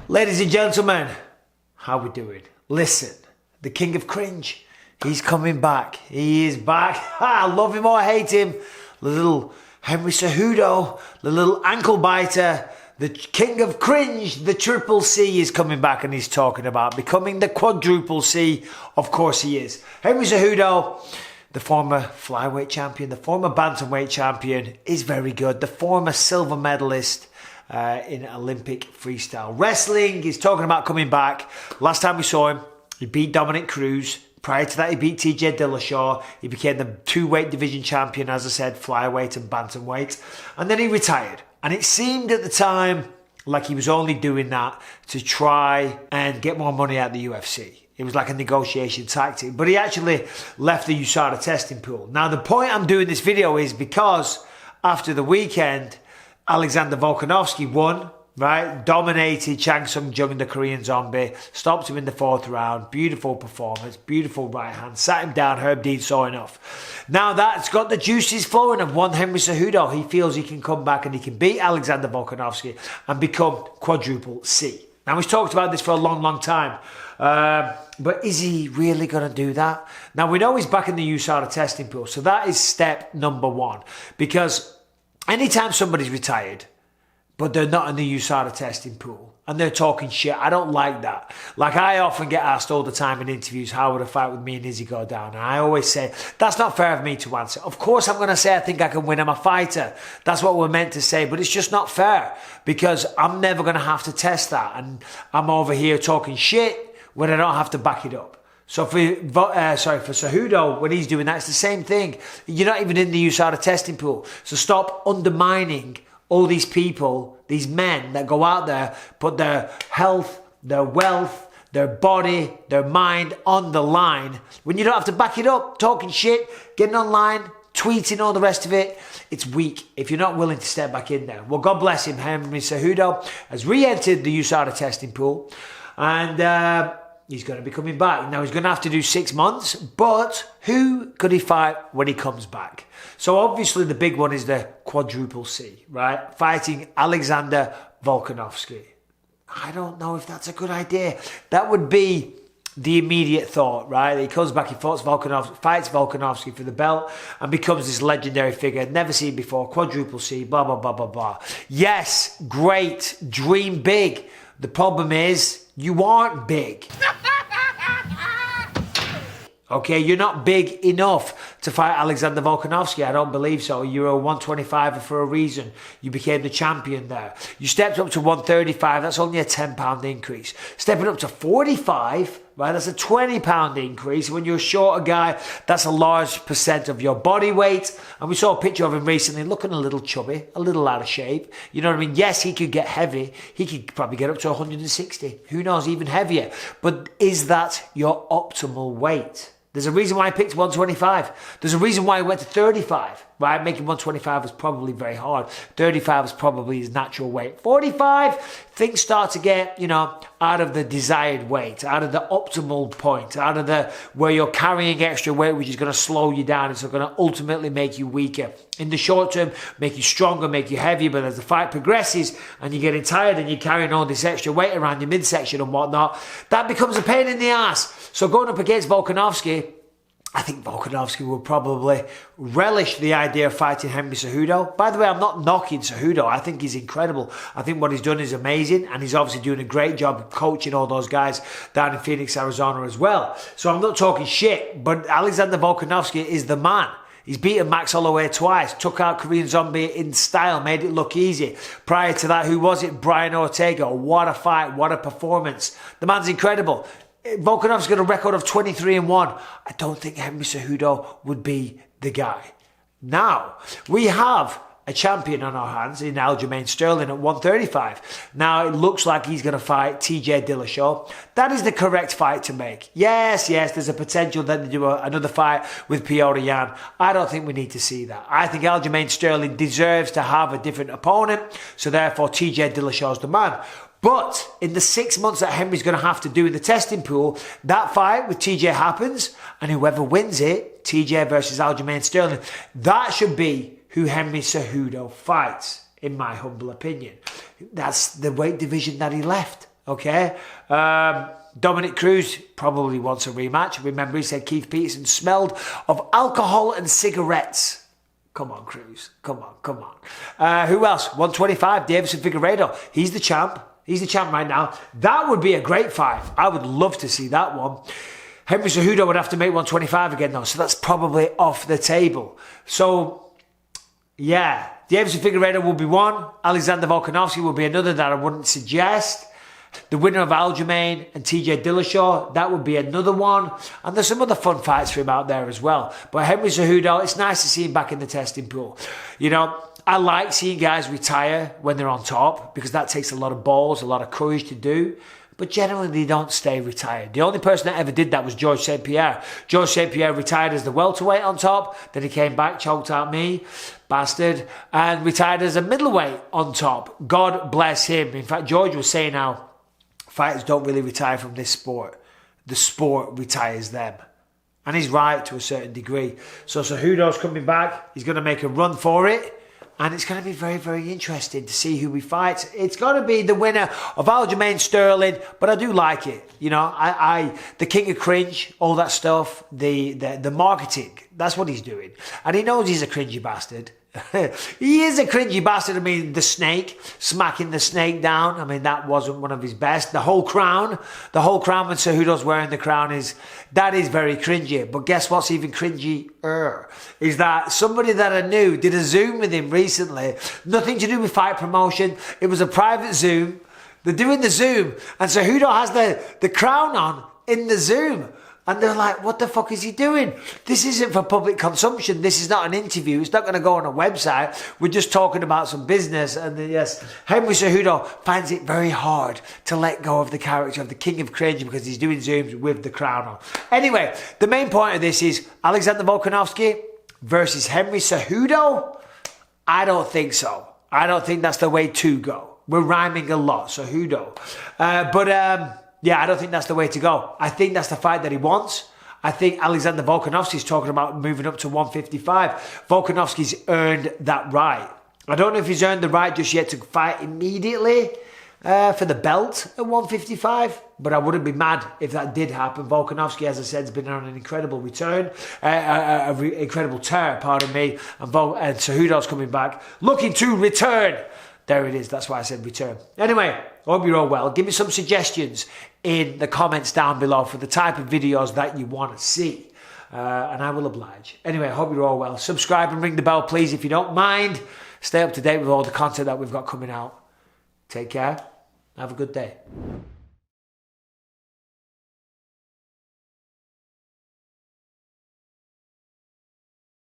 Ladies and gentlemen, how we doing? Listen, the King of Cringe, he's coming back. He is back. I love him or hate him. The little Henry Cejudo, the little ankle biter, the King of Cringe, the Triple C is coming back, and he's talking about becoming the Quadruple C. Of course he is. Henry Cejudo, the former flyweight champion, the former bantamweight champion, is very good. The former silver medalist in Olympic freestyle wrestling. He's talking about coming back. Last time we saw him, he beat Dominic Cruz. Prior to that, he beat TJ Dillashaw. He became the two-weight division champion, as I said, flyweight and bantamweight. And then he retired. And it seemed at the time like he was only doing that to try and get more money out of the UFC. It was like a negotiation tactic. But he actually left the USADA testing pool. Now, the point I'm doing this video is because after the weekend, Alexander Volkanovski won, right? Dominated Chang Sung-jung, the Korean zombie. Stopped him in the fourth round. Beautiful performance. Beautiful right hand. Sat him down. Herb Dean saw enough. Now that's got the juices flowing of one Henry Cejudo. He feels he can come back and he can beat Alexander Volkanovski and become Quadruple C. Now, he's talked about this for a long, long time. But is he really going to do that? Now, we know he's back in the USADA testing pool. So that is step number one. Because anytime somebody's retired, but they're not in the USADA testing pool, and they're talking shit, I don't like that. Like, I often get asked all the time in interviews, how would a fight with me and Izzy go down? And I always say, that's not fair of me to answer. Of course I'm going to say I think I can win. I'm a fighter. That's what we're meant to say. But it's just not fair, because I'm never going to have to test that. And I'm over here talking shit when I don't have to back it up. So for Cejudo, when he's doing that, it's the same thing. You're not even in the USADA testing pool. So stop undermining all these people, these men that go out there, put their health, their wealth, their body, their mind on the line, when you don't have to back it up, talking shit, getting online, tweeting, all the rest of it. It's weak if you're not willing to step back in there. Well, God bless him. Henry Cejudo has re-entered the USADA testing pool, and he's going to be coming back. Now, he's going to have to do 6 months, but who could he fight when he comes back? So obviously the big one is the Quadruple C, right? Fighting Alexander Volkanovski. I don't know if that's a good idea. That would be the immediate thought, right? He comes back, he fights Volkanovski for the belt and becomes this legendary figure, never seen before, Quadruple C, blah, blah, blah, blah, blah. Yes, great, dream big. The problem is, you aren't big. Okay, you're not big enough to fight Alexander Volkanovski. I don't believe so. You're a 125er for a reason. You became the champion there. You stepped up to 135. That's only a £10 increase. Stepping up to 45, right? That's a £20 increase. When you're a shorter guy, that's a large percent of your body weight. And we saw a picture of him recently looking a little chubby, a little out of shape. You know what I mean? Yes, he could get heavy. He could probably get up to 160. Who knows, even heavier. But is that your optimal weight? There's a reason why I picked 125. There's a reason why I went to 35, right? Making 125 was probably very hard. 35 was probably his natural weight. 45, things start to get, out of the desired weight, out of the optimal point, out of the where you're carrying extra weight, which is going to slow you down. It's going to ultimately make you weaker. In the short term, make you stronger, make you heavier. But as the fight progresses and you're getting tired and you're carrying all this extra weight around your midsection and whatnot, that becomes a pain in the ass. So going up against Volkanovski, I think Volkanovski will probably relish the idea of fighting Henry Cejudo. By the way, I'm not knocking Cejudo. I think he's incredible. I think what he's done is amazing, and he's obviously doing a great job coaching all those guys down in Phoenix, Arizona as well. So I'm not talking shit, but Alexander Volkanovski is the man. He's beaten Max Holloway twice, took out Korean Zombie in style, made it look easy. Prior to that, who was it? Brian Ortega. What a fight, what a performance. The man's incredible. Volkanovski's got a record of 23-1. I don't think Henry Cejudo would be the guy. Now, we have a champion on our hands in Aljamain Sterling at 135. Now, it looks like he's going to fight TJ Dillashaw. That is the correct fight to make. Yes, there's a potential that they do another fight with Piotr Yan. I don't think we need to see that. I think Aljamain Sterling deserves to have a different opponent, so therefore TJ Dillashaw's the man. But in the 6 months that Henry's going to have to do in the testing pool, that fight with TJ happens, and whoever wins it, TJ versus Aljamain Sterling, that should be who Henry Cejudo fights, in my humble opinion. That's the weight division that he left. Okay. Dominic Cruz probably wants a rematch. Remember, he said Keith Peterson smelled of alcohol and cigarettes. Come on, Cruz. Come on, come on. Who else? 125, Davison Figueiredo. He's the champ. He's the champ right now. That would be a great fight. I would love to see that one. Henry Cejudo would have to make 125 again, though, so that's probably off the table. So, yeah, Davison Figueiredo will be one. Alexander Volkanovski will be another that I wouldn't suggest. The winner of Aljamain and TJ Dillashaw, that would be another one. And there's some other fun fights for him out there as well. But Henry Cejudo, it's nice to see him back in the testing pool. You know, I like seeing guys retire when they're on top because that takes a lot of balls, a lot of courage to do. But generally, they don't stay retired. The only person that ever did that was George St. Pierre. George St. Pierre retired as the welterweight on top. Then he came back, choked out me, bastard, and retired as a middleweight on top. God bless him. In fact, George was saying how fighters don't really retire from this sport. The sport retires them. And he's right to a certain degree. So Cejudo's coming back. He's going to make a run for it. And it's going to be very, very interesting to see who he fights. It's going to be the winner of Aljamain Sterling, but I do like it. You know, the King of Cringe, all that stuff, the marketing, that's what he's doing. And he knows he's a cringy bastard. He is a cringy bastard. I mean, the snake, smacking the snake down. I mean, that wasn't one of his best. The whole crown when Cejudo's wearing the crown that is very cringy. But guess what's even cringier? Is that somebody that I knew did a Zoom with him recently. Nothing to do with fight promotion. It was a private Zoom. They're doing the Zoom. And Cejudo has the crown on in the Zoom. And they're like, what the fuck is he doing? This isn't for public consumption. This is not an interview. It's not going to go on a website. We're just talking about some business. And then, yes, Henry Cejudo finds it very hard to let go of the character of the King of Cringe because he's doing Zooms with the crown on. Anyway, the main point of this is Alexander Volkanovski versus Henry Cejudo. I don't think so. I don't think that's the way to go. We're rhyming a lot, Cejudo. Yeah, I don't think that's the way to go. I think that's the fight that he wants. I think Alexander Volkanovski's talking about moving up to 155. Volkanovski's earned that right. I don't know if he's earned the right just yet to fight immediately for the belt at 155, but I wouldn't be mad if that did happen. Volkanovski, as I said, has been on an incredible return, incredible tear, pardon me, and Cejudo's coming back, looking to return. There it is. That's why I said return. Anyway, I hope you're all well. Give me some suggestions in the comments down below for the type of videos that you want to see. And I will oblige. Anyway, I hope you're all well. Subscribe and ring the bell, please, if you don't mind. Stay up to date with all the content that we've got coming out. Take care. Have a good day.